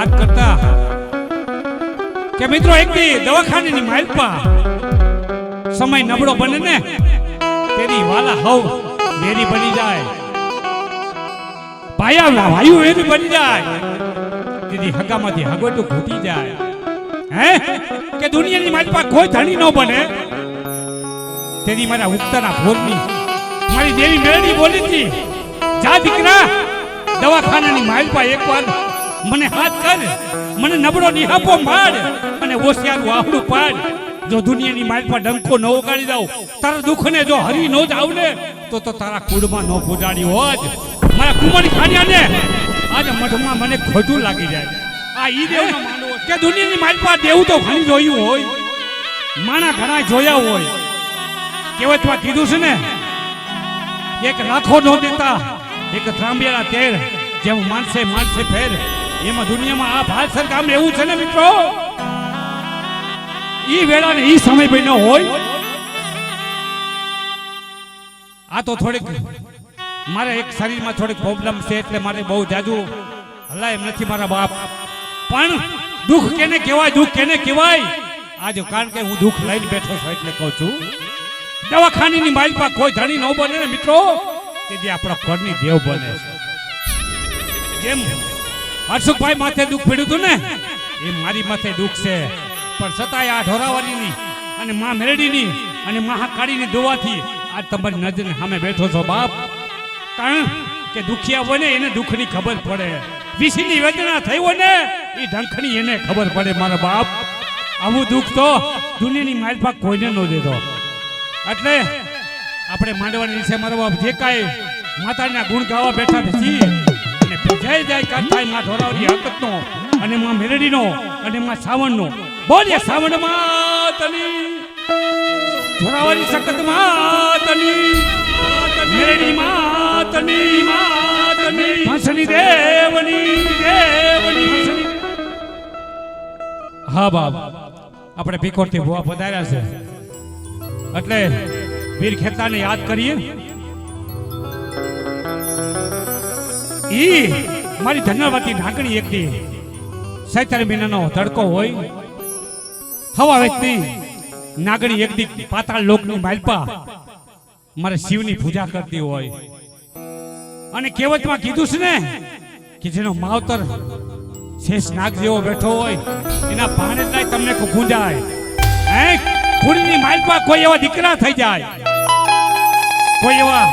વાત કરતા કે મિત્રો એક દી દવાખાનાની માલપા સમય નબળો બને ને તેરી વાલા હવ મેરી બની જાય, ભાયા ભાઈઓ એની બની જાય, દીદી હગામાંથી હગવટું ઘૂટી જાય, હે કે દુનિયાની માલપા કોઈ ધણી ન બને તેની મારા ઉગતાના ભોરની મારી દેવી મેળડી બોલી હતી, જા દીકરા દવાખાનાની માલપા એકવાર મને હાથ કર, મને નબળો નિહાપો માડ અને હોશિયાર વાહડું પાડ, જો દુનિયાની માલપા ડંકો ન ઉગાડી દઉં, તારા દુઃખને જો હરી ન જાવ ને તો તારા કુળમાં ન પુજાડી હોજ, મારા કુમારી ખાણિયાને આજે મઠમાં મને ખોટું લાગી જાય. આ ઈ દેવનો માનવો કે દુનિયાની માલપા દેવું તો ઘણી જોયું હોય, માણા ઘણા જોયા હોય, કહેવતમાં કીધું છે ને એક લાખો નો દેતા એક ત્રાંબિયાના તેર, જેમ માનસે માનસે ફેર, એમાં દુનિયામાં આ ભાષર કામ એવું છે ને મિત્રો, ઈ વેળા ને ઈ સમય બન્યો હોય. આ તો થોડીક મારે એક શરીરમાં થોડીક પ્રોબ્લેમ છે એટલે મારે બહુ જાજુ હલાય એમ નથી મારા બાપ, પણ દુઃખ કેને કહેવાય, દુઃખ કેને કહેવાય આજ કારણ કે હું દુઃખ લઈને બેઠો છું એટલે કહું છું. દવાખાનાની માલપા કોઈ ધણી ન બને ને મિત્રો તેથી આપણા ઘરની દેવ બને છે. જેમ હર્ષુભાઈ માથે દુઃખ પડ્યું હતું ને એ મારી માથે દુઃખ છે, પણ છતાંય આ ઢોરાવાળીની અને મા મેરડીની અને મહાકાળીની દુઆથી આજ તમારી નજરની સામે બેઠો છો બાપ. કારણ કે દુખિયા બને એને દુઃખની ખબર પડે, વિષયની વેદના થઈ હોય ને એ ઢંખની એને ખબર પડે મારા બાપ. આવું દુઃખ તો દુનિયાની માલપા કોઈને ન દેતો. એટલે આપણે માંડવાની વિશે મારો બાપ જે કાંઈ માતાના ગુણ ગાવા બેઠા છીએ અને જય જય કાંઠાઈ માં ઢોરાવની હકતનો અને માં મેરડીનો અને માં સાવણનો બોલીએ સાવણ માતની ઢોરાવની સકત માતની મેરડી માતની માતની હંસની દેવની દેવની. હા બાપ આપણે ભીખોરથી ભુવા પધાર્યા છે એટલે વીર ખેતાને યાદ કરીએ. ઈ મારી ધન્યવાદી નાગણી એકની 17 મહિનાનો તડકો હોય, હવા વેચતી નાગણી એકદી પાતાળ લોકની માલપા મારે શિવની પૂજા કરતી હોય, અને કહેવતમાં કીધું છે ને કે જેનો માવતર શેષ નાગ જેવો બેઠો હોય એના ભાણે જ તમને ગુંજાય. હે કુળની માલપા કોઈ એવા દીકરા થઈ જાય, કોઈ એવા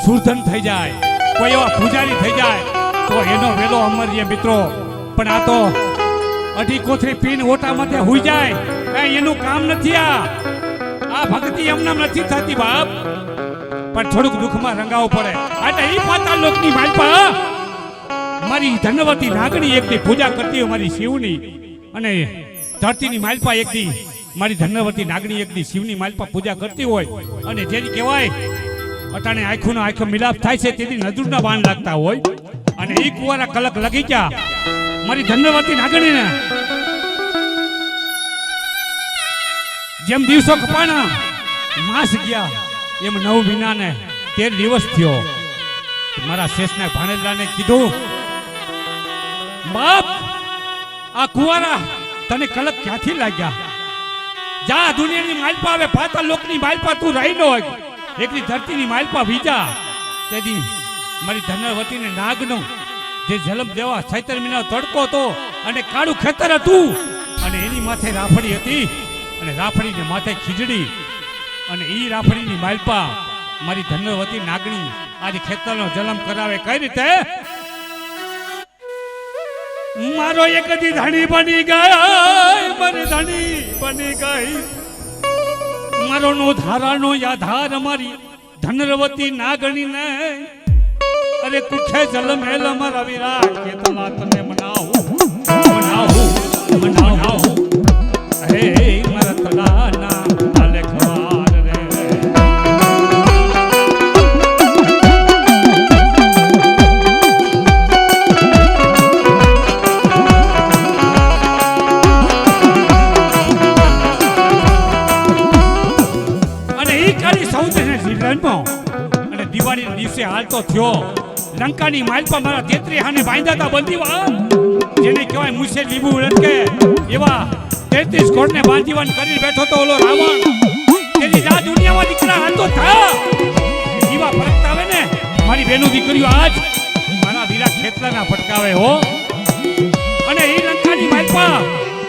સુરધન થઈ જાય, કોઈ એવા પૂજારી થઈ જાય તો એનો વેલો અમર્ય મિત્રો. પણ આ તો અઢી કોથળી પીન ઓટા માથે હુઈ જાય એનું કામ નથી. આ ભક્તિ એમનામ નથી થતી બાપ, પણ થોડુંક દુઃખમાં રંગાવવું પડે. એટલે ઈ પાતાળ લોકની માલપા મારી ધનવતી નાગણી એકની પૂજા કરતી હોય મારી શિવની, અને ધરતીની માલપા એકની મારી ધન્યવતી નાગણી એકની શિવની માલપા પૂજા કરતી હોય, અને જેની કહેવાય અટાણે આંખોનો આંખો મિલાપ થાય છે તેથી નજરના બાણ લાગતા હોય, અને ઈ કુવારા કલક લગી ગયા મારી ધન્યવતી નાગણીને. જેમ દિવસો કપાણા માસ ગયા એમ 9 મહિનાને 13 દિવસ થયો. મારા શેષના ભાણેલાને કીધું, બાપ આ કુવારા તને કલક ક્યાંથી લાગ્યા? જા દુનિયાની માલપા આવે, પાતાળ લોકની માલપા તું રહી ન હોય, એકની ધરતીની માલપા વીજા. તેથી મારી ધનવતીને નાગનો જે જન્મ દેવા 17 મહિનાનો તડકો હતો અને કાળું ખેતર હતું, અને એની માથે રાફડી હતી, અને રાફડીને માથે ખીજડી, અને ઈ રાફડીની માલપા મારી ધનવતી નાગણી આજે ખેતરનો જન્મ કરાવે. કઈ રીતે? મારો એક દી ધણી બની ગઈ, મારી ધણી બની ગઈ, મારો નો ધારાનો આધાર મારી ધનવતી નાગણી ને. અરે કુખે જલમેલ મારા વીરા કેતલા તને મનાવું મનાવું મનાવું. હે મારા તલાના આલે ખવાર રે. અને દિવાળીના દિવસે હાલતો થયો લંકાની માલપા મારા 33 હાને બાંધ્યા હતા બંદીવા. જેને કહેવાય મુસે લીંબુ લટકે એવા 33 કોણને બાંધીવાન કરી બેઠો તો ઓલો રાવણ તેની આ દુનિયામાં દીકરા હાલતો થા દીવા ફરકતા આવે ને મારી બેનો દીકરીઓ આજ મારા વીરા ખેતલાના ફટકાવે હો અને એ લંકાની માલપા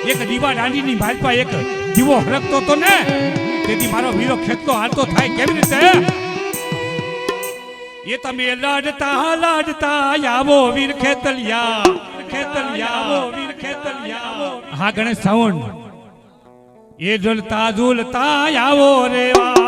એક દીવા દાંડીની માલપા એક દીવો હરકતો તો ને તેથી મારો વીરો ખેતલો હાલતો થાય કેવી રીતે એ તમે લાડતા આવો વીર ખેતલિયા આવો વીર ખેતલિયા હા ગણેશ સાઉન્ડ એ ઝૂલતા આવો રેવા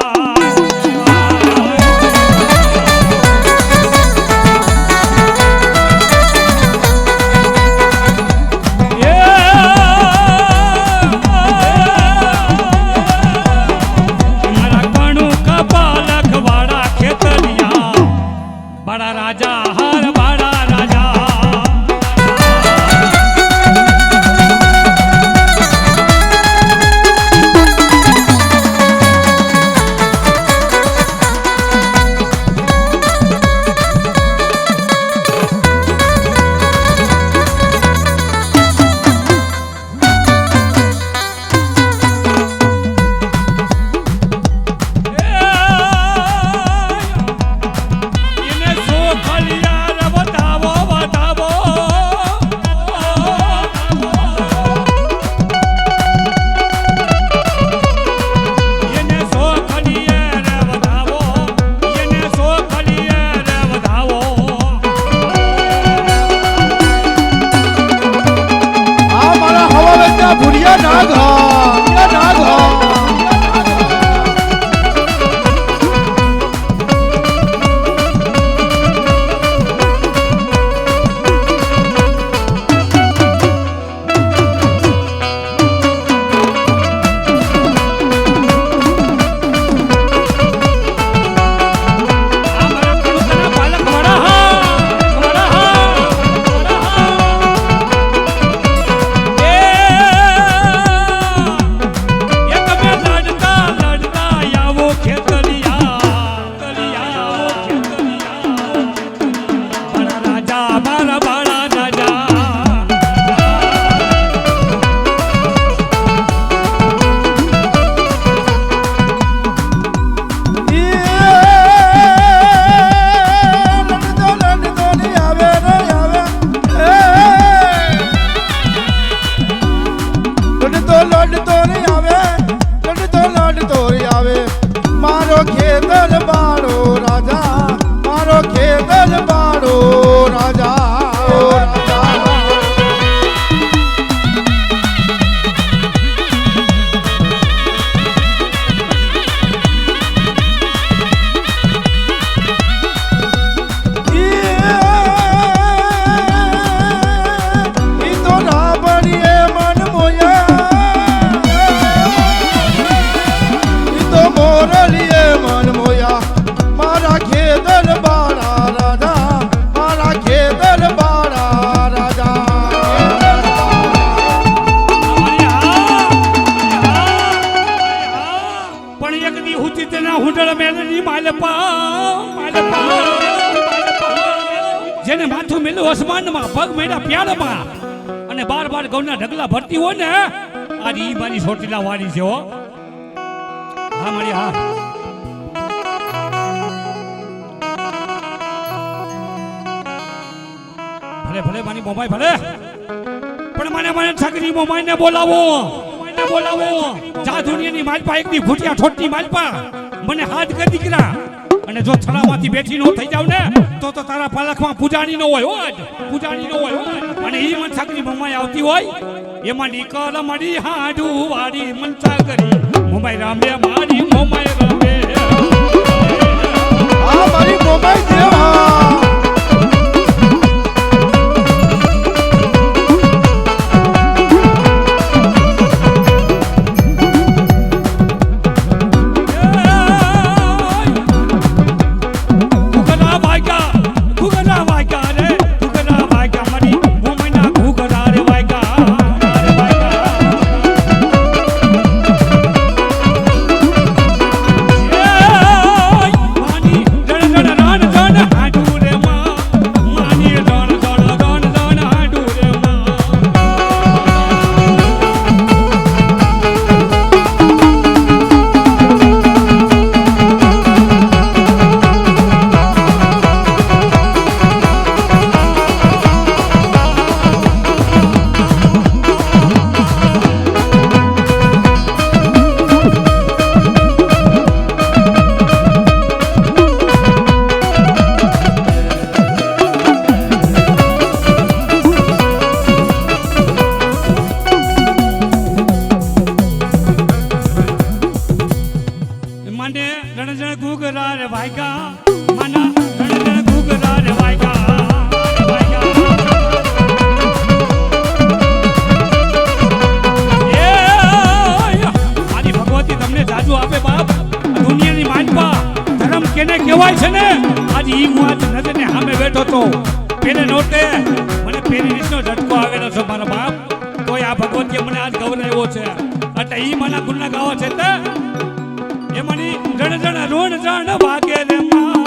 જેને માથું મેલું આસમાનમાં પગ મેળા પ્યાળમાં અને બાર બાર ગૌના ઢગલા ભરતી હોય ને આજે ઈ મારી સોટીલા વાળી છે હો હા મારી હા ભલે ભલે મારી મોમાઈ ભલે પણ મને છકરી મોમાઈને બોલાવો જા દુનિયાની માલપા એકની ભૂટિયા ઠોટની માલપા મને હાથ કરી દીકરા અને જો થડામાંથી બેઠી નો થઈ જાવ ને તો તારા પાલખમાં પૂજાણી નો હોય આજ પૂજાણી નો હોય અને ઈ મન છકરી મોમાઈ આવતી હોય એમાં નીકળ મળી હાડુ વાડી મનસા કરી મોમાઈ રામે મારી મોમાઈ રામે આ મારી મોમાઈ દેવા ઘૂઘરા રે વાગ્યા માના રણ ઘૂઘરા રે વાગ્યા આપે બાપ દુનિયાની માનપા ધર્મ કેને કહેવાય છે ને આજ ઈ હું આજ નજરને સામે બેઠો તો પેલે નોટે મને પેલી રીતનો ઝટકો આવેલો છે મારા બાપ તોય આ ભગવતીએ મને આજ ગૌરવ્યો છે એટલે ઈ માના ગુણના ગાવા છે તે એ મની રણ રણ રોણ રણ વાગે રે માં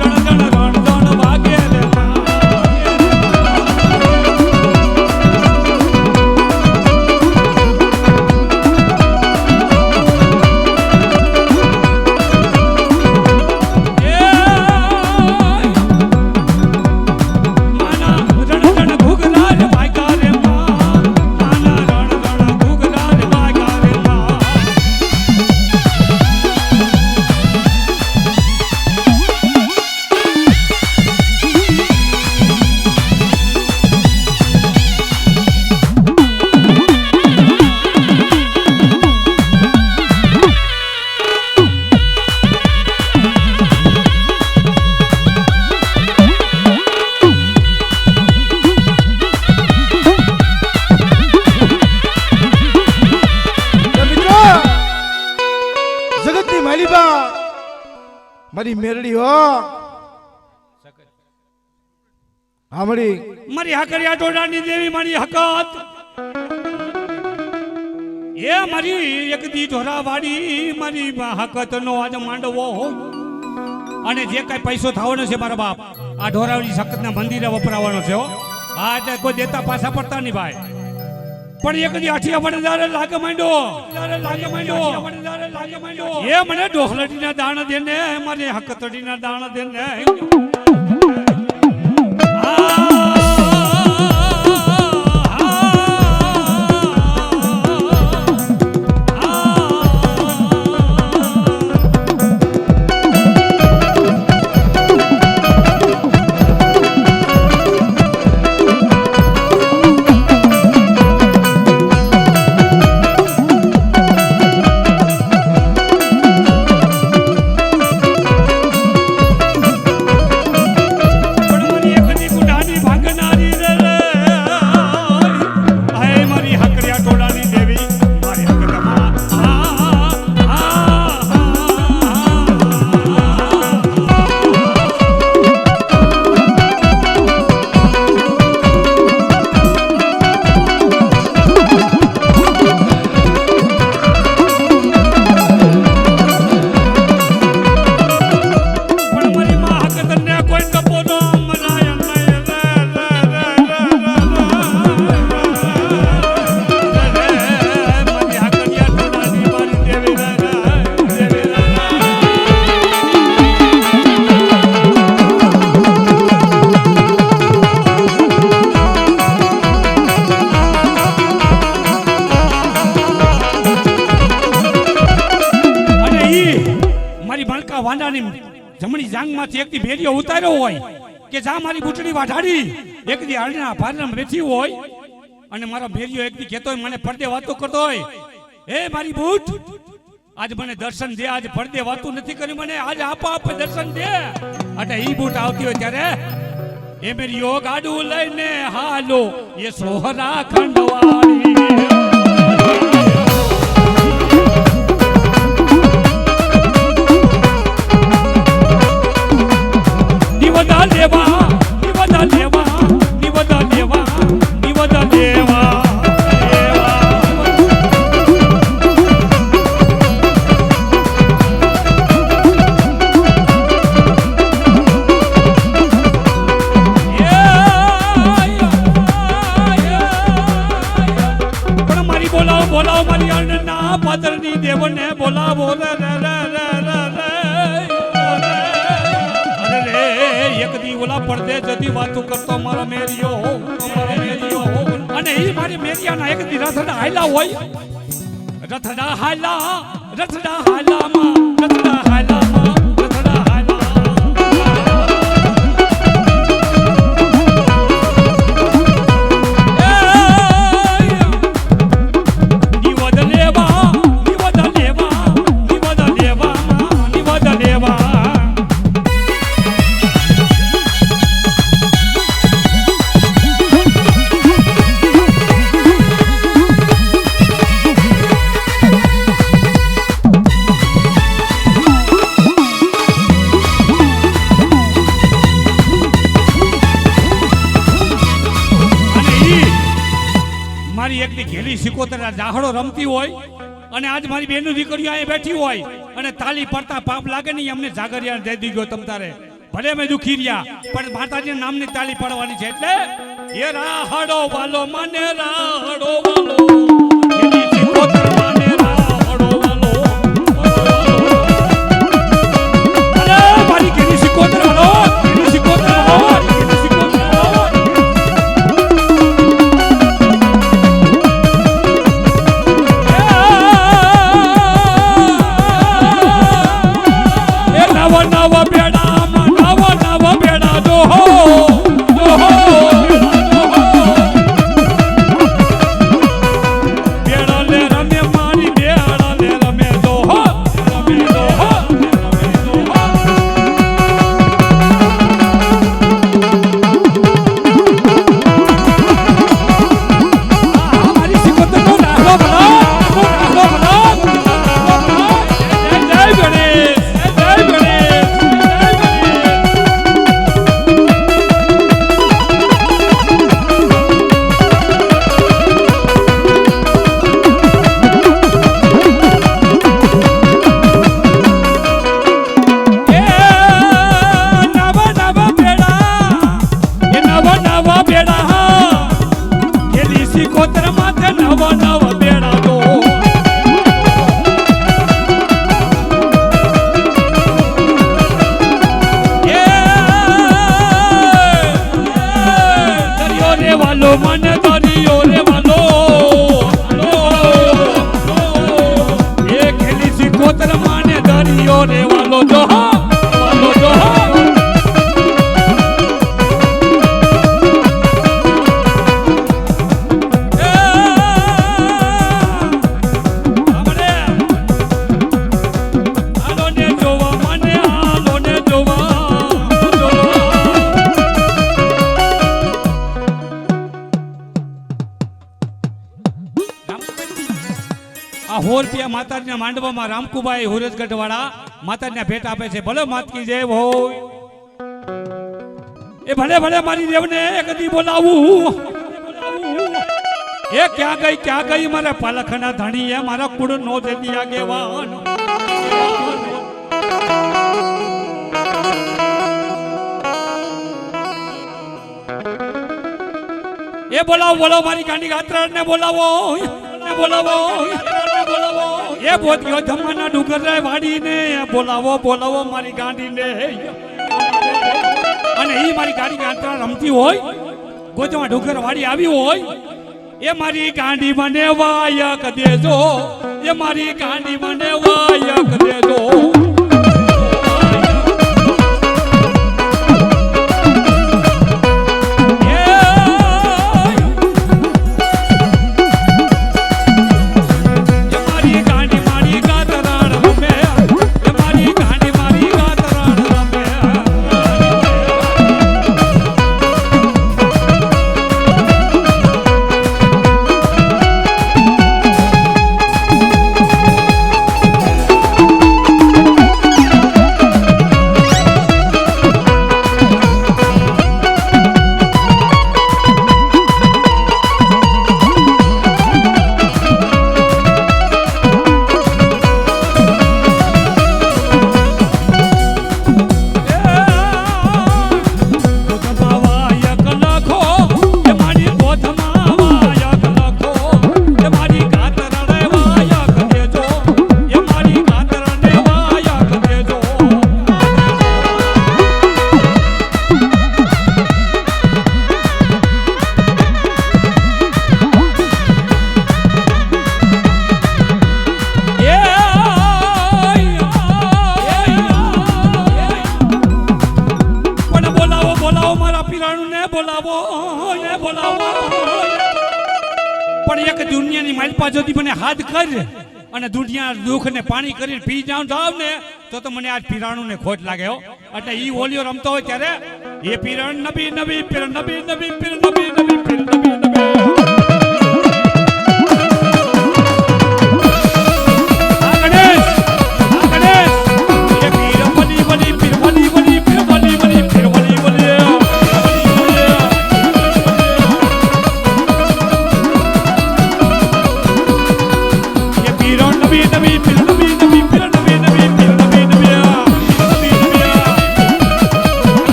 રણ રણ રોણ રણ વાગે રે માં મારી મેરડી હો આમડી મારી હકરિયા ટોડાની દેવી મારી હકત એ મારી એક દી ઢોરા વાડી મારી હકત નો આજ માંડવો અને જે કઈ પૈસો થવાનો છે મારા બાપ આ ઢોરાવડી હકત ના મંદિરે વપરાવાનો છે આ એટલે કોઈ દેતા પાછા પડતા નહીં ભાઈ પણ એક દી આઠિયા વડદારે લાગે માંડ્યો એ મને ડોહલડીના દાણ દેને મારે હકતડીના દાણ દેને જમણી જાંગમાંથી એકદી ભેરિયો ઉતાર્યો હોય કે જા મારી બુટડી વાઢાડી એકદી આળના ભારમાં બેઠી હોય અને મારો ભેરિયો એકદી કહેતો હોય મને પડદે વાતો કરતો હોય એ મારી બૂટ આજ મને દર્શન દે આજ પડદે વાતો નથી કરી મને આજ આપે દર્શન દે એટલે ઈ બૂટ આવતી હોય ત્યારે એ મેરી યોગ આડું લઈને હાલો એ સોહરા ખંડવાળી દેવને બોલાવો રે એક દી ઓલા પડદે જતી વાતો કરતો મારા મેરિયો અને ઈ મારી મેરિયાના એક દી રથડા હાયલા હોય રથડા હાયલા માં દેવા એક દી ઘેલી સિકોતર જાહડો રમતી હોય અને આજ મારી બેનની દીકરીઓ અહીં બેઠી હોય અને તાલી પડતા પાપ લાગે નહીં અમને જાગરિયા દઈ દીધો તમ તારે ભલે અમે દુખી રહ્યા પણ માતાજીના નામની તાલી પડવાની છે એટલે એ રાહડો વાલો મને રાહડો વાલો ઘેલી સિકોતર મને રાહડો વાલો અરે મારી ઘેલી સિકોતર વાલો ઘેલી સિકોતર વાલો ઘેલી સિકોતર વાલો નવા બેડા નવા બેડા દોહો દોહો બેડા લે રમે મારી બેડા લે રમે દોહો રમે દોહો રમે દોહો મારી સિકોતર નો રાહડો બનો જય ગણેશ જય ગણેશ સિકોતર માથે નવા નવા બેડા દો દરિયો રે વાલો મને દરિયો રે વાલો એ ખેલી સિકોતર માને દરિયો રે વાલો દોહો વાલો દોહો આ 100 રૂપિયા માતાજીના માંડવામાં રામકુબાઈ હુરજગઢ વાળા માતાજીને ભેટ આપે છે ભલે માતકી જય હોય એ ભલે ભલે મારી દેવને કદી બોલાવું એ ક્યાં ગઈ મારા પાલખના ધણી એ મારા કુળ નો દેતી આગેવાન એ બોલાવો મારી ગાંડી ગાત્રાને બોલાવો એ બોધ્યો ધમાના ડુંગર રે વાડીને બોલાવો મારી ગાંડીને અને ઈ મારી ગાડી ગાત્રા રમતી હોય ગોજમાં ડુંગર વાડી આવી હોય એ મારી ગાંડી મને વાયક દેજો એ મારી ગાંડી મને વાયક દેજો પણ એક દુનિયાની માલપા જોતી મને હાથ કર અને દુનિયા દુઃખ ને પાણી કરીને પી જાવ ને તો મને આજ પીરાણું ને ખોટ લાગે હો એટલે ઈ ઓલિયો રમતો હોય ત્યારે એ પીરણ નબી નબી પીર નબી નબી પીર નબી નબી પીર નબી નબી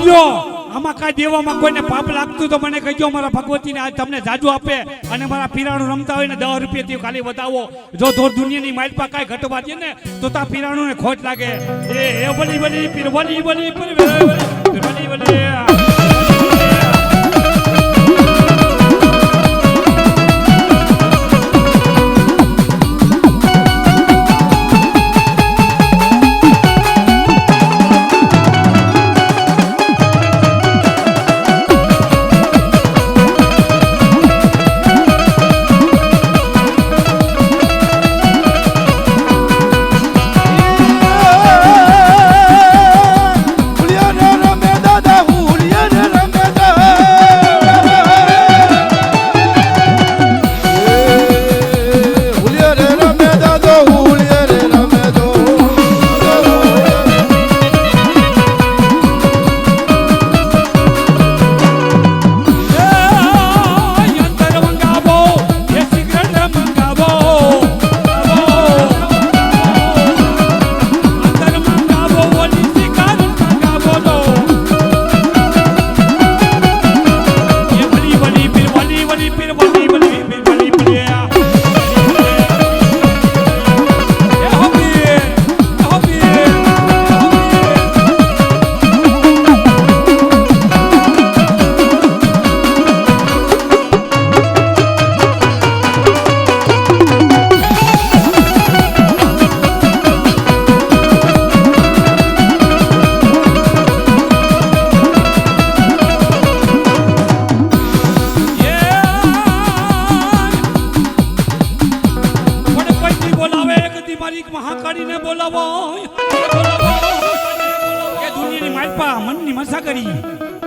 આવજો. આમાં કાંઈ દેવામાં કોઈને પાપ લાગતું તો મને કહેજો. મારા ભગવતીને આજ તમને જાજુ આપે અને મારા પીરાણું રમતા હોય ને 10 રૂપિયાથી ખાલી વધાવો. જો ધોર દુનિયાની માલપા કાંઈ ઘટવા દે ને તો તા પીરાણું ને ખોટ લાગે. એ વલી વલી પીર વલી વલી પીર વલી વલી.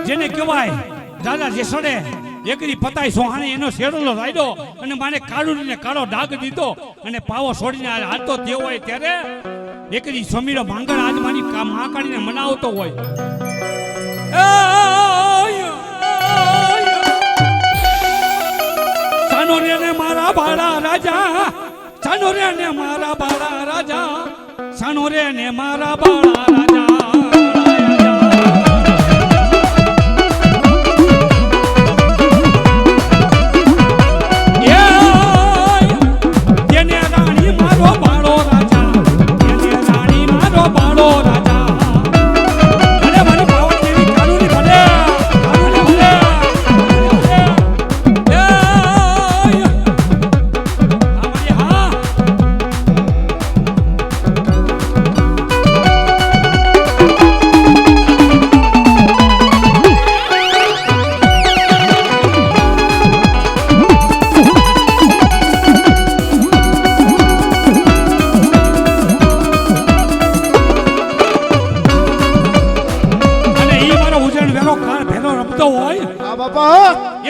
જેને કહેવાય દાદા જે સડે એકરી પતાઈ સોહાણે એનો શેડલો રાયડો અને માને કાળુને કાળો ડાઘ દીધો અને પાવો છોડીને હાલતો તે હોય ત્યારે એકરી સમીરો માંગણ આજ મારી મહાકાળીને મનાવતો હોય. સાનો રે ને મારા બાળા રાજા, સાનો રે ને મારા બાળા રાજા, સાનો રે ને મારા બાળા રાજા.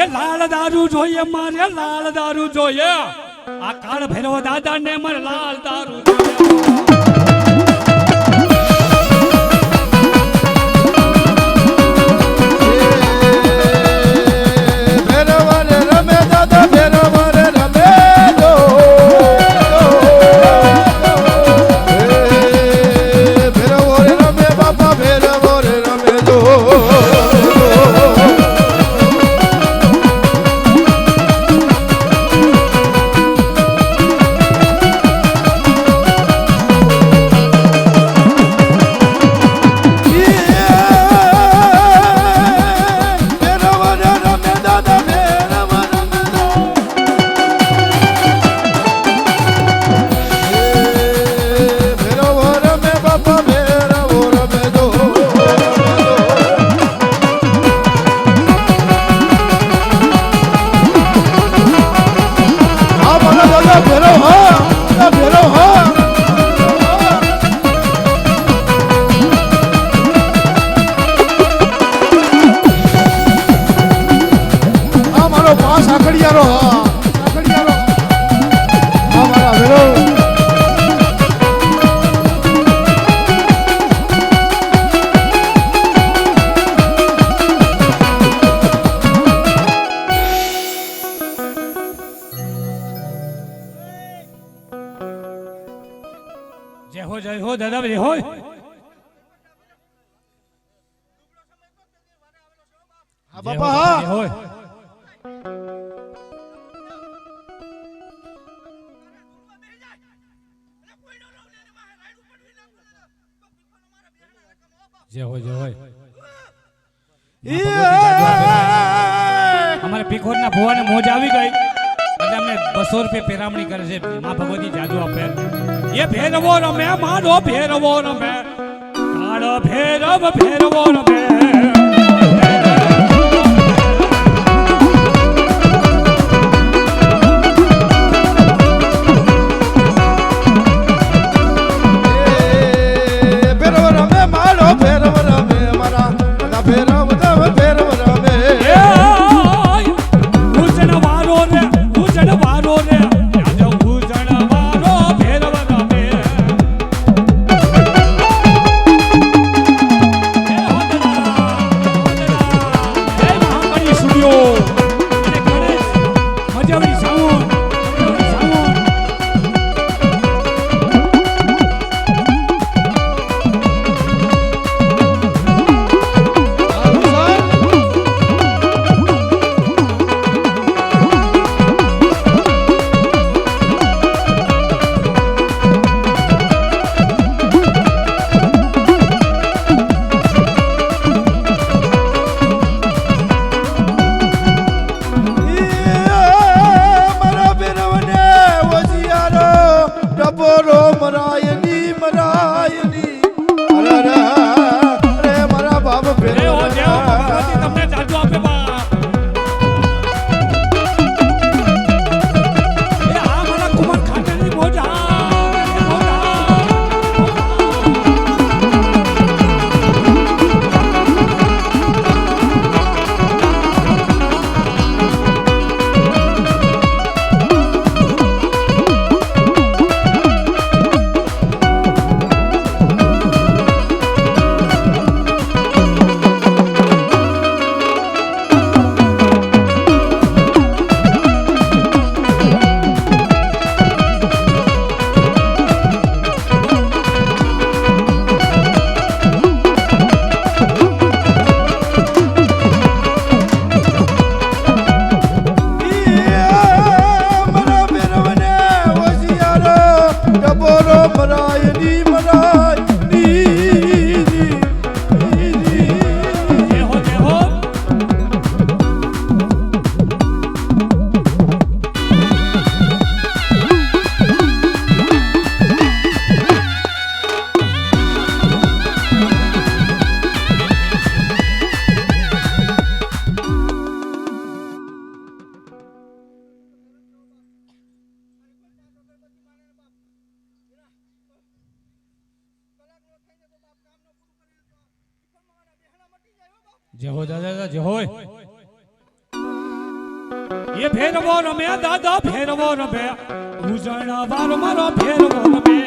એ લાલ દારૂ જોઈએ મારે, લાલ દારૂ જોઈએ. આ કાળ ભૈરવ દાદા ને મારે લાલ દારૂ જય હો દાદા જય હો. હોય જે હોય અમારે પીખોરના ભુવાને મોજ આવી ગઈ એટલે અમને 200 રૂપિયા પેરામણી કરે છે માં ભગવતી જાદુ આપે એ ભેરવો રમે મારો ભેરવો રમે કાળો ભેરવો રમે જે હો દાદા જે હોય એ ભેરવો રમે દાદા ભેરવો રમે ઉજળા વાર મારો ભેરવો રમે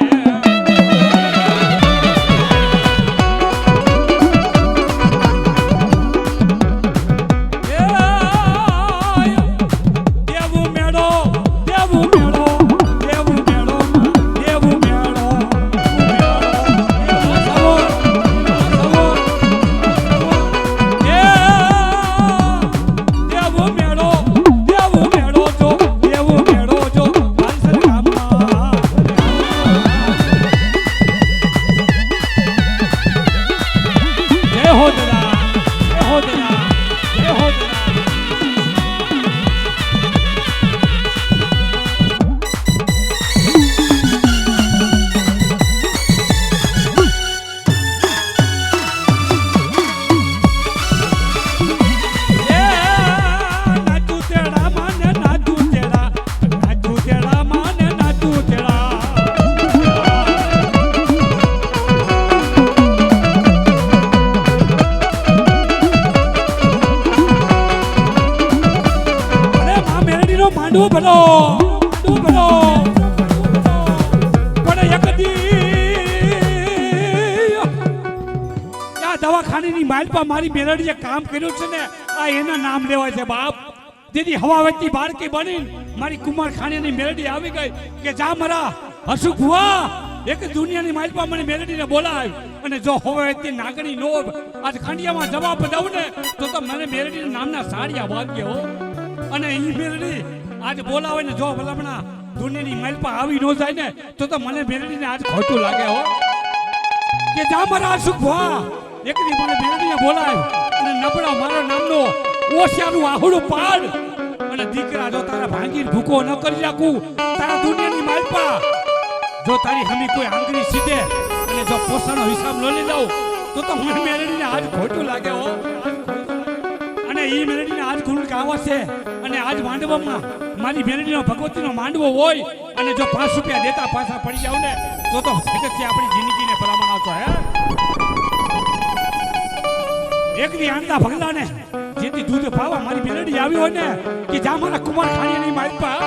ડૂબલો ડૂબલો પણ એકદી આ દવાખાનાની માલપા મારી મેલડીએ કામ કર્યું છે ને આ એના નામ લેવાય છે બાપ દીદી હવા વચ્ચે બાળકી બની મારી કુમાર ખાણીની મેલડી આવી ગઈ કે જા મરા હસુખ હુઆ એક દુનિયાની માલપા મને મેલડીને બોલાવ અને જો હવે તે નાગણી નો આજ ખાંડિયામાં જવાબ દઉં ને તો મને મેલડીના નામના સાડિયા વાગ્ય હો અને ઈ મેલડી આજ બોલાવે ને જો ભલામણા દુનિયાની માલપા આવી ન જાય ને તો મને મેલડીને આજ ખોટું લાગે હો કે જા મારા સુખ ભા એક દી મને મેલડીને બોલાવ અને નબળા મારા નામનો ઓશિયાનું આહુડું પાડ અને દીકરા જો તારા ભાંગીને ભૂકો ન કરી રાખું તારા દુનિયાની માલપા જો તારી હમી કોઈ આંગળી સીધે અને જો પોષણનો હિસાબ ન લઈ દઉં તો મને મેલડીને આજ ખોટું લાગે હો અને ઈ મેલડીને આજ ગુણ કાવો છે અને આજ માંડવામાં મારી મેલડીનો ભગવતીનો માંડવો હોય અને જો 5 રૂપિયા દેતા પાછા પડી જાવ ને તો સગતથી આપણી જિંદગીને ભલામણ આવતો હે એક દી આંડા ભગલાને જેથી દૂધ પાવા મારી મેલડી આવી હોય ને કે જા મારા કુમાર ખાણીની માલપા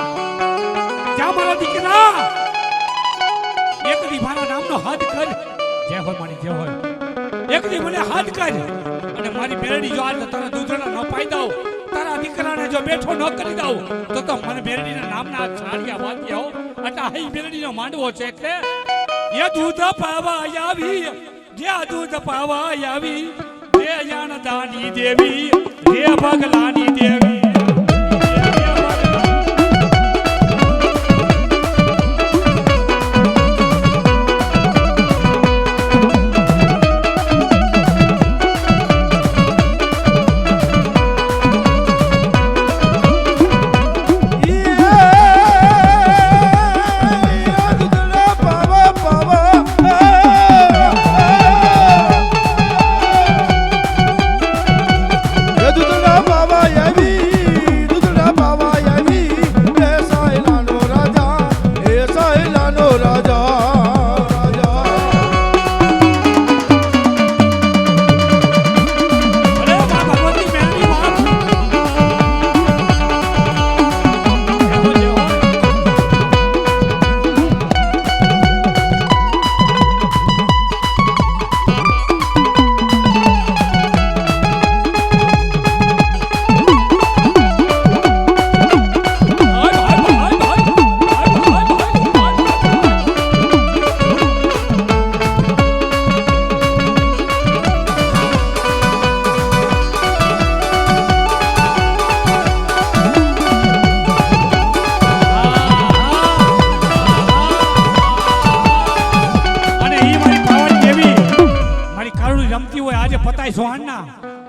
જા મારા દીકરા એક દી મારા નામનો હાથ કર જે હોય મારી જે હોય એક દી મને હાથ કર અને મારી મેલડી જો આજ તારા દૂધના ન પાઈ દઉં તારા દીકરાને જો બેઠો ન કરી દઉં તો મને મેલડીના નામના છાડિયા વાગ્યા હો એટલે આ મેલડીનો માંડવો છે એટલે એ દૂધ પાવા આવી જે દૂધ પાવા આવી જે જાણદાની દેવી જે ભગલાની દેવી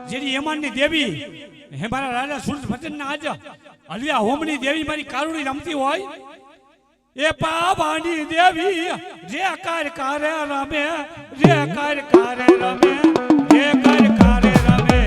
જેની યમાનની દેવી હે મારા રાજા સુરભજનના આજ હલિયા હોમની દેવી મારી કારુણી રમતી હોય એ પાવાની દેવી જે કાર કારે રમે જે કાર કારે રમે જે કાર કારે રમે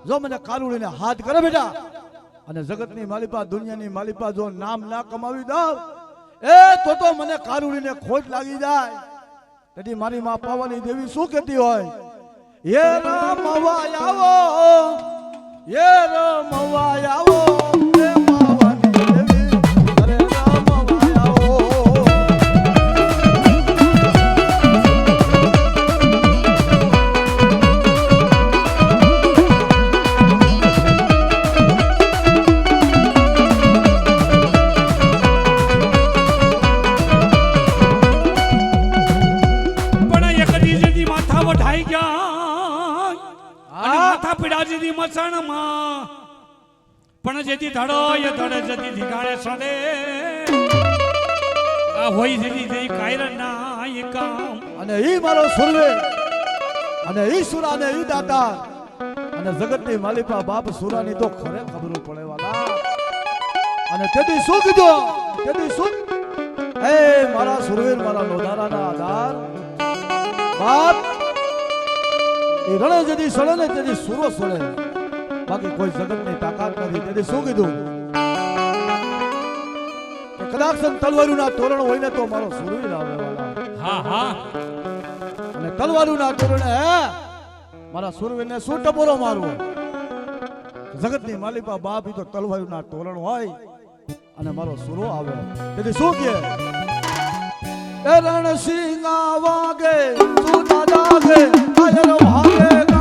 જો મને કારુણીને હાથ કરે બેટા અને જગતની માલિપા દુનિયાની માલિપા જો નામ ના કમાવી દઉં તો મને કારુણીને ખોટ લાગી જાય તેથી મારી માં પાવાની દેવી શું કહેતી હોય એ રમવા આવો એ રમવા આવો એ પાવાની દેવી અરે રમવા આવો જેથી મસણમાં પણ જેથી ધડો એ ધડે જેથી ધીગાડે સડે આ હોય જેથી જઈ કાયર ના એ કામ અને ઈ મારો સુરવે અને ઈ સુરા ને ઈ દાતા અને જગતની માલિકા બાપ સુરાની તો ખરે ખબર પડે વાલા અને તેથી શું કીધું તેથી શું એ મારા સુરવીર મારા લોધારાના આધાર બાપ એ રણે જેથી સડે ને તેથી સુરો સડે બાકી કોઈ જગતની તાકાત નથી તેથી શું કીધું કે કદાચ તલવારીના તોરણ હોય ને તો મારો સુરવીર આવે વાલા હા હા અને તલવારીના તોરણે હે મારા સુરવીરને શું ટપોરો મારવો જગતની માલિકા બાપ ઈ તો તલવારીના તોરણ હોય અને મારો સુરો આવે તેથી શું કે એ રણસિંહ વાગે સુતા જાગે કાયર ભાગે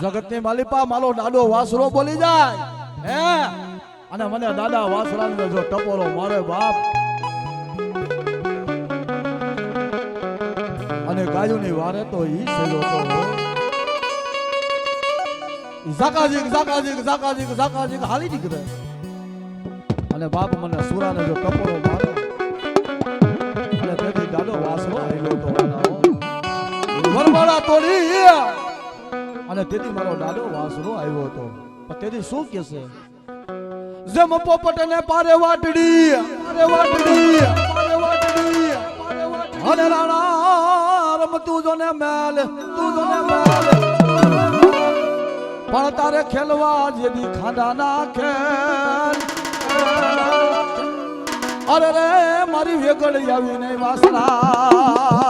જગતની માલિકા મારો દાદો વાસરો બોલી જાય હે અને મને દાદા વાસરાને જો ટપોરો મારે બાપ અને ગાયુની વારે તો ઈ સેલો તો ઝાકાજીક હાલી નીકળે અને બાપ મને સુરાને જો ટપોરો મારે અને તેથી દાદો વાસરો આયલો તો વરવાળા તોડી અને તેથી મારો દાદો વાસરો આવ્યો હતો પણ તેથી શું કહેશે જેમ પોપટને પારે વાટડી અને રાણા રમ તું જોને મેલ પણ તારે ખેલવા જેથી ખાડા ના ખેલ અરે રે મારી વેગળી આવી નહીં વાસના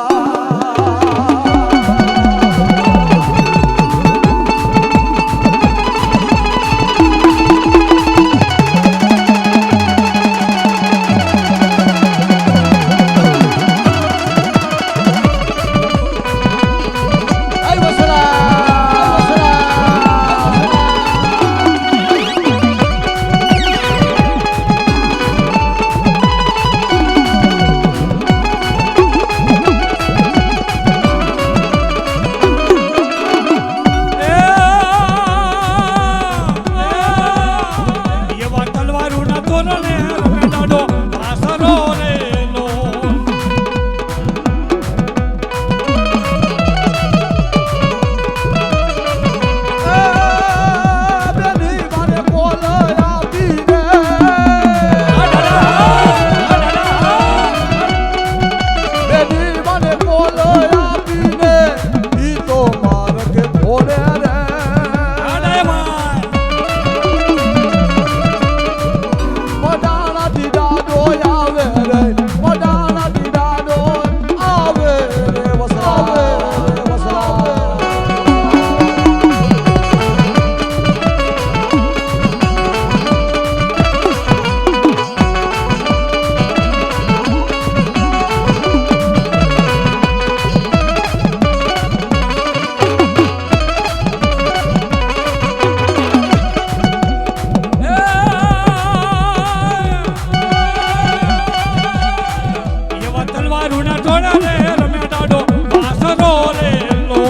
ધણ રે રમ્યા ડાડો વાસરો રે લો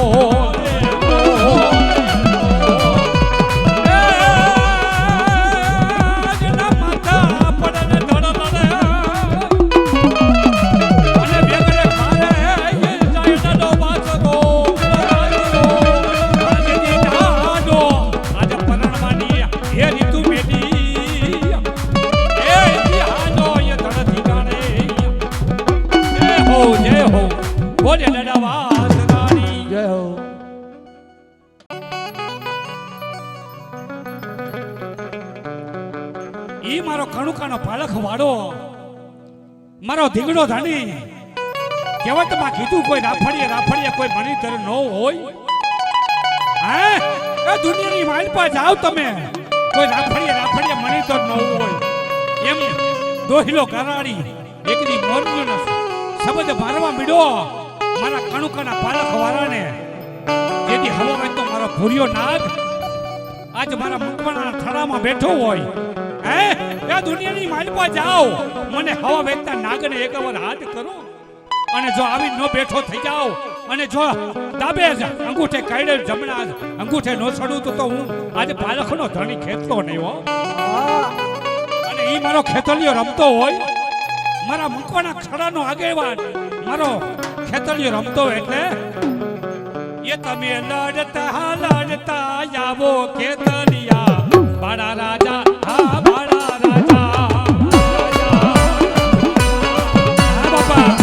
ઈ મારો કણુકાનો પાલખ વાળો મારો ધીંગડો ધાની કહેવતમાં કીધું કોઈ રાફડીએ કોઈ મણીધર ન હોય હે એ દુનિયાની માલપા જાવ તમે કોઈ રાફડીએ મણીધર ન હોય એમ દોહિલો કરાડી એકની મોરનો શબ્દ મારવા મીડો મારા કણુકાના પાલખ વાળાને જેથી હવા હોય તો મારો ભૂરિયો નાગ આજ મારા મકવાના થડામાં બેઠો હોય હે આ દુનિયાની માલપા જાઓ મને હવા વેચતા નાગને એકવાર હાથ કરો અને જો આવી ન બેઠો થઈ જાઓ અને જો દાબે અંગૂઠે કાઢે જમણા અંગૂઠે નો છડું તો હું આજે પાલખનો ધણી ખેતલો નહીં હો અને ઈ મારો ખેતલિયો રમતો હોય મારા મકવાના ખડાનો આગેવાન મારો ખેતલિયો રમતો હોય એટલે એ તમે લડતા આવો ખેતલિયા બાળા રાજા હા બાળા રાજા હા બાપા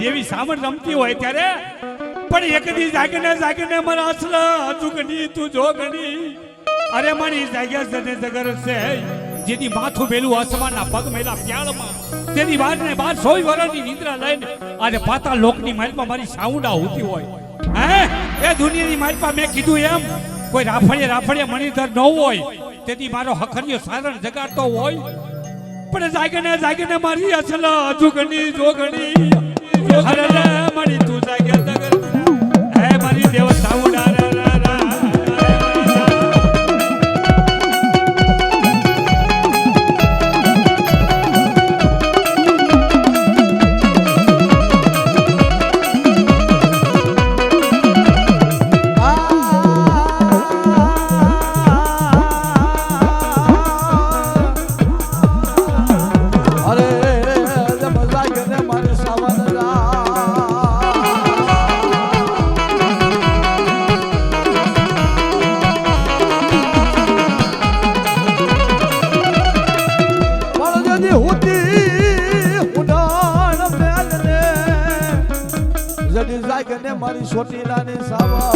દેવી સામણ રમતી હોય ત્યારે પણ એક દી જાગીને મારા અસલા અજુગની તું જોગણી અરે મારી જાગ્યા જને જગર છે જેથી માથું બેલું આસમાનના પગ મેલા પ્યાળમાં તેની બારને 100 વર્ષની નિદ્રા લઈને આજે પાતાળ લોકની માલમાં મારી સાઉન્ડા હોતી હોય હે એ દુનિયાની માલમાં મેં કીધું એમ કોઈ રાફડીએ મણીધર ન હોય તેથી મારો હખરિયો સારણ જગાડતો હોય પણ જાગીને મારી અસલા અજુગની જોગણી અરે મારી તું જાગ્યા જગર હે મારી દેવ સાઉન્ડા મારી સોટીલાની સાવા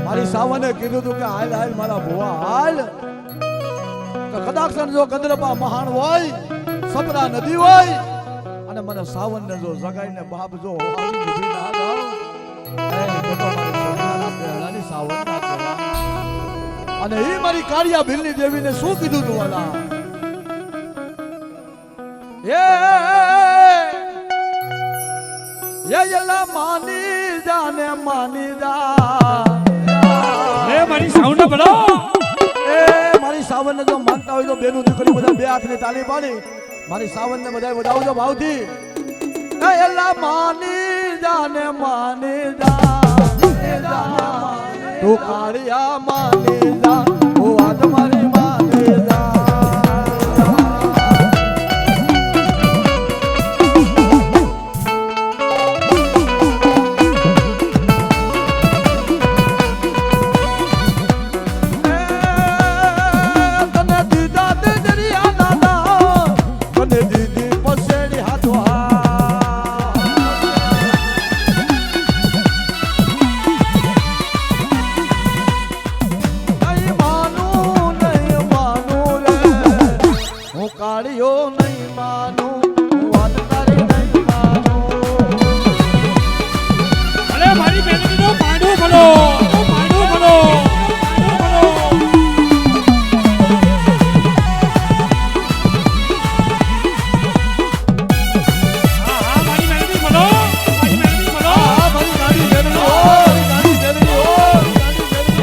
મારી સાવને કીધું તું કે હાલ મારા ભુવા હાલ કદાચ જો ગંદ્રપા મહાન હોય સપરા નદી હોય અને મને સાવનને જો જગાઈને બાપ જો આવી નીકળી ના જાવ એ તો મારી સોટીલાના પહેલાની સાવન ના કહેવા અને એ મારી કાળિયા ભીલની દેવીને શું કીધું તું વાલા એ યલા માની જા રે મારી સાઉન્ડ બળો એ મારી સાવનને જો માનતા હોય તો બેનું દીકરી બધા બે હાથની તાળી પાડી મારી સાવનને બધાય વધાવજો ભાવથી એ યલા માની જા તું કાળિયા માને જા ઓ વાત મારી માને જા કાળિયો નહીં માનું વાત તારી નહીં માનું અરે મારી બેનનો પાડું ભલો પાડું ભલો હા મારી બેનની ભલો મારી બેનની ભલો મારી ગાડી જલ્દી ઓ ગાડી જલ્દી ઓ ગાડી જલ્દી ઓ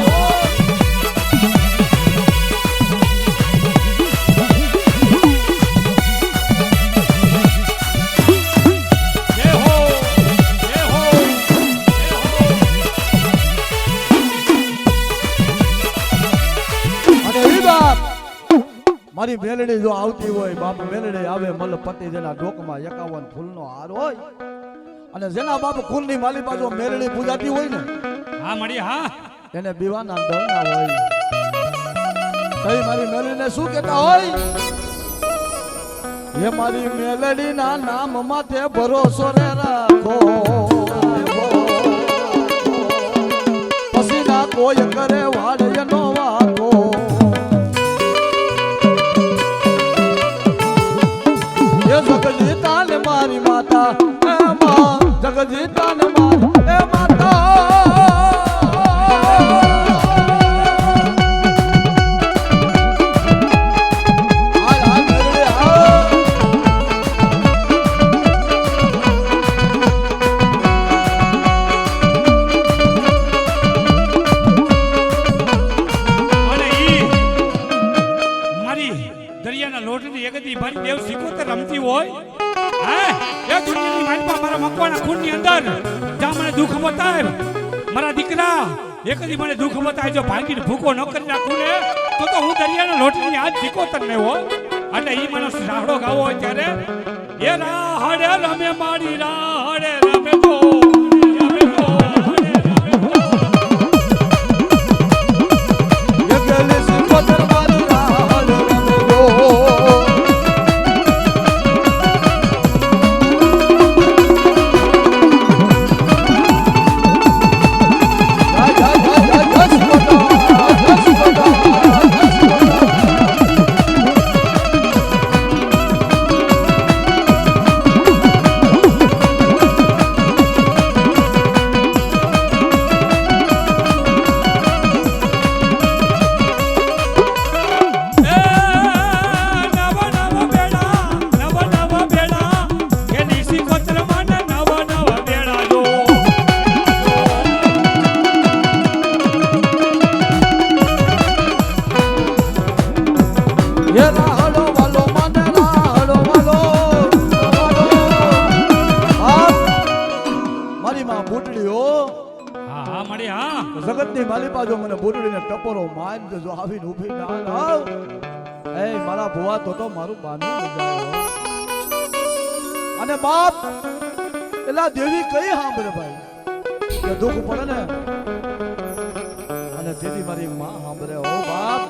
મારી મેલડી જો આવતી હોય બાપ મેલડી આવે મલ પતિ જેના ડોકમાં 51 ફૂલનો હાર હોય અને જેના બાપ કુલની માલિપા જો મેલડી પૂજાતી હોય ને હા મળી હા એને બીવાના ડર ના હોય કઈ મારી મેલડીને શું કહેતા હોય હે મારી મેલડીના નામ માથે ભરોસો રે રાખો પછી ના કોઈ કરે વાડ નો વાકો જગજીતા ને મારી માતા જગજીતા ને મારી માતા દેવ સિકોતર રમતી હોય હે એ દુનિયાની માલપા મારા મકવાના ખૂનની અંદર જા મને દુઃખ બતાવ મારા દીકરા એકદી મને દુઃખ બતાવ જો ભાંગીને ભૂકો ન કરી નાખું ને તો હું દરિયાના લોટની આજ સિકોતર ને હો એટલે ઈ મને રાહડો ગાવો હોય ત્યારે એ રાહડે રમે મારી રાહડે રમે તો જગતની માલિપા જો મને બોરડીને ટપોરો માર જો આવીને ઊભી ના આવ એ મારા ભુવા તો મારું બાનું જાય અને બાપ એલા દેવી કઈ સાંભળે ભાઈ કે દુઃખ પડે ને અને તેથી મારી માં સાંભળે ઓ બાપ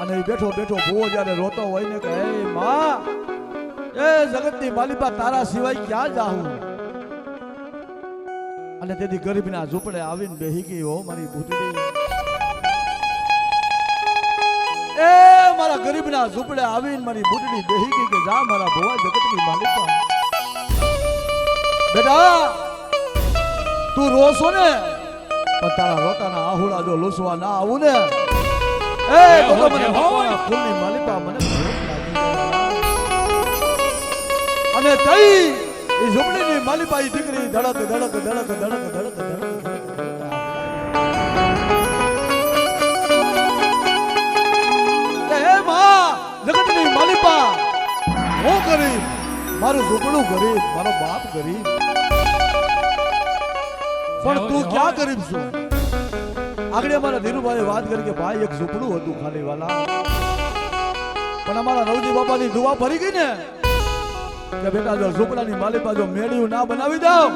અને બેઠો બેઠો ભુવો જ્યારે રોતો હોય ને કે એ માં એ જગતની માલિપા તારા સિવાય ક્યાં જાઉં અને તેથી ગરીબના ઝૂંપડે આવીને બેહી ગઈ હો મારી ભૂતડી એ મારા ગરીબના ઝૂંપડે આવીને મારી ભૂતડી બેહી ગઈ કે જા મારા ભુવા જગતની માલિકા બેટા તું રોશો ને પણ તારા રોતાના આહુડા જો લૂસવા ના આવું ને એ તો મને ભગવાનના ફૂલની માલિકા મને અને તઈ એ ઝૂંપડીની માલિપાઈ દીકરી ધડક ધડક ધડક ધડક ધડક ધડક હે માં જગતની માલિપા હું ગરીબ મારું ઝૂંપડું ગરીબ મારો બાપ ગરીબ પણ તું ક્યાં ગરીબ છો? આગળ અમારા ધીરુભાઈ વાત કરી કે ભાઈ એક ઝૂંપડું હતું ખાલી વાલા, પણ અમારા રવજી બાપાની દુઆ ભરી ગઈ ને કે બેટા જો ઝૂંપડાની માલિપા જો મેળ્યું ના બનાવી દઉં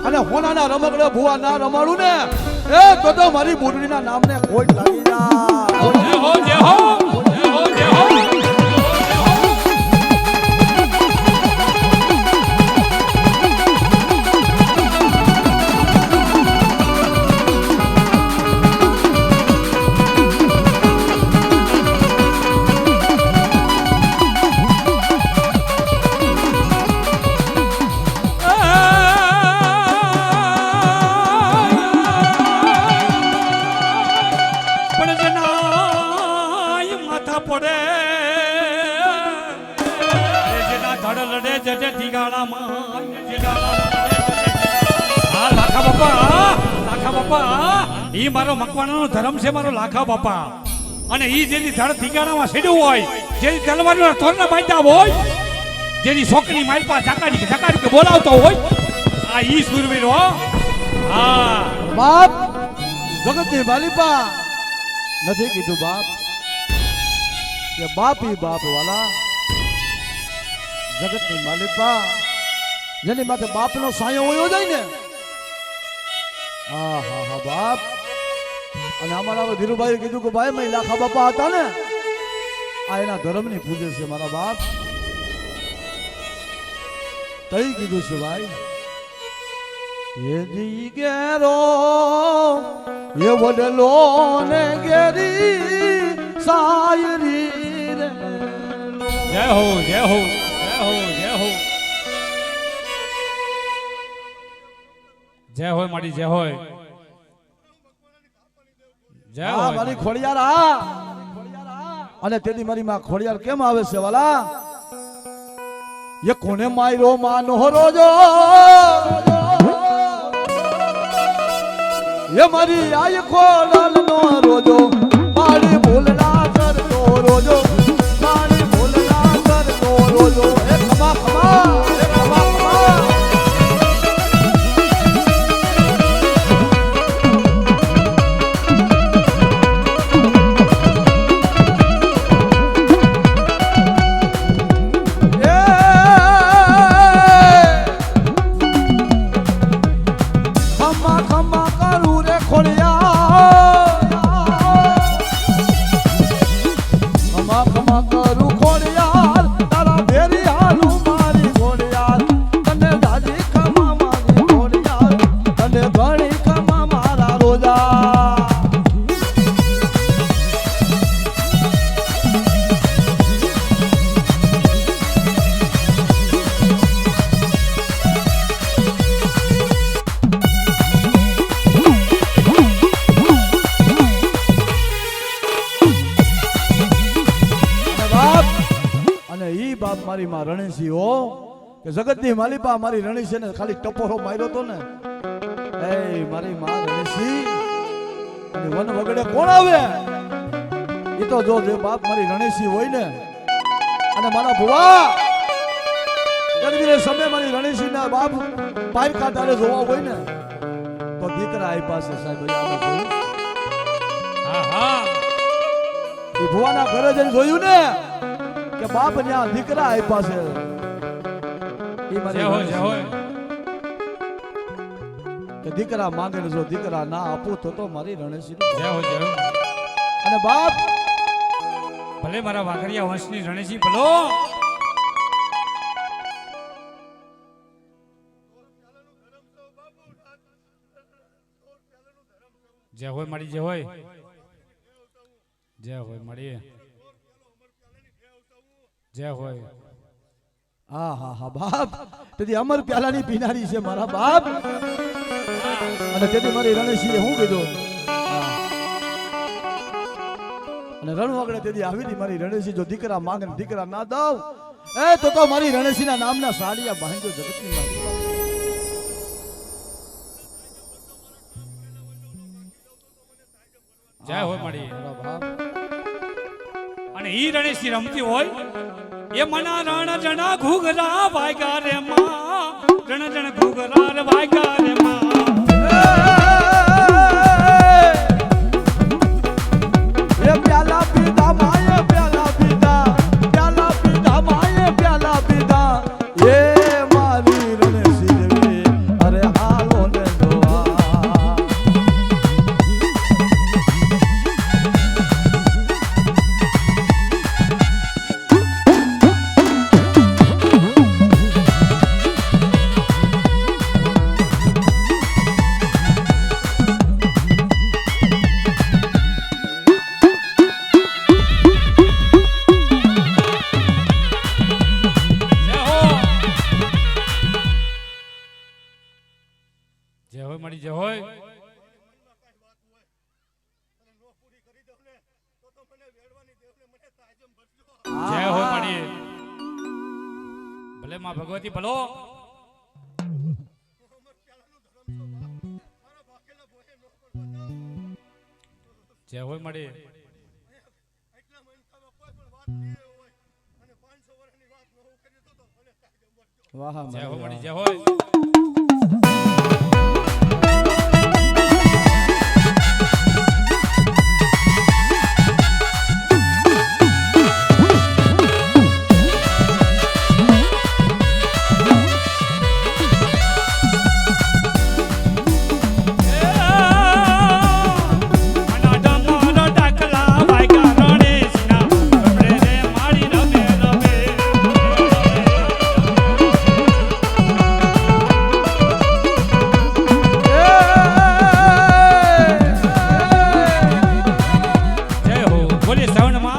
અને હોનાના રમકડા ભૂવા ના રમાડું ને એ તો મારી બુરડીના નામને ખોટ લાગી જાય. જય હો જય હો જય હો જય હો. ઈ મારો મકવાણાનો ધર્મ છે, મારો લાખા બાપા. અને ઈ જેની ધડ ઠીકાણામાં સીડ્યું હોય, જેની તલવારના તોરના બાંધ્યા હોય, જેની છોકરી માલપા ચાકાડી કે બોલાવતો હોય, આ ઈ સુરવીર હો. હા બાપ જગતની માલિપા નથી કીધું બાપ કે બાપ ઈ બાપ વાલા. જગતની માલિપા જેની માથે બાપનો સાયો હોયો જાય ને, હા હા હા બાપ. અને અમારા ધીરુભાઈએ કીધું કે ભાઈ મેં લાખા બાપા હતા ને, આ એના ધર્મની પૂજે છે મારા બાપ. તઈ કીધું છે ભાઈ એ જી ગેરો એ વડલો ને ગેરી સાયરી રે. જય હો જય હો જય હો જય હો જય હોય મારી જય હોય જય હા હોય મારી ખોડિયાર. હા અને તેથી મારી માં ખોડિયાર કેમ આવે છે વાલા? એ કોને માયરો માનો રોજો એ મારી આય ખોડલ નો રોજો મારી ભૂલના કરતો રોજો મારી ભૂલના કરતો રોજો. એ ખમા ખમા એ ખમા ખમા. મારી માં રણેશી હો કે જગતની માલિપા મારી રણેશી ને ખાલી ટપોરો માર્યો તો ને. એ મારી માં રણેશી અને વન વગડે કોણ આવે? એ તો જો જે બાપ મારી રણેશી હોય ને અને મારા ભુવા ગરમીને સમય મારી રણેશી ના બાપ પાર કાઢારે જોવા હોય ને તો દીકરા આઈ પાસે સાહેબ આપણે જોયું. હા હા એ ભુવાના ઘરે જઈને જોયું ને કે બાપ ત્યાં દીકરા આપ્યા છે. જય હોય જય હોય કે દીકરા માંગે જો દીકરા ના આપું તો મારી રણેશી જય હોય જય હોય. અને બાપ ભલે મારા વાઘરિયા વંશની રણેશી ભલો. જય હોય મારી જય હોય જય હોય મારી જય હોય. હા હા હા બાપ તેથી અમર પ્યાલાની પીનારી છે મારા બાપ. અને તેથી મારી રણેશીએ હું કીધું અને રણવાગડે તેથી આવી હતી મારી રણેશી જો દીકરા માંગે દીકરા ના દઉં એ તો મારી રણેશીના નામના સાડિયા બાંધો જગતની માલિકા. જય હોય મારી. બાપ અને ઈ રણેશી રમતી હોય એ મના રણ જણા ઘુઘરા વાગ્યા રે માં રણ જણ ઘુઘરા રે વાગ્યા રે માં. જય હો માડી ભલે માં ભગવતી ભલો જય હોય મળી વાહ જય હો મળી જય હોય બોલે શ્રવણ માં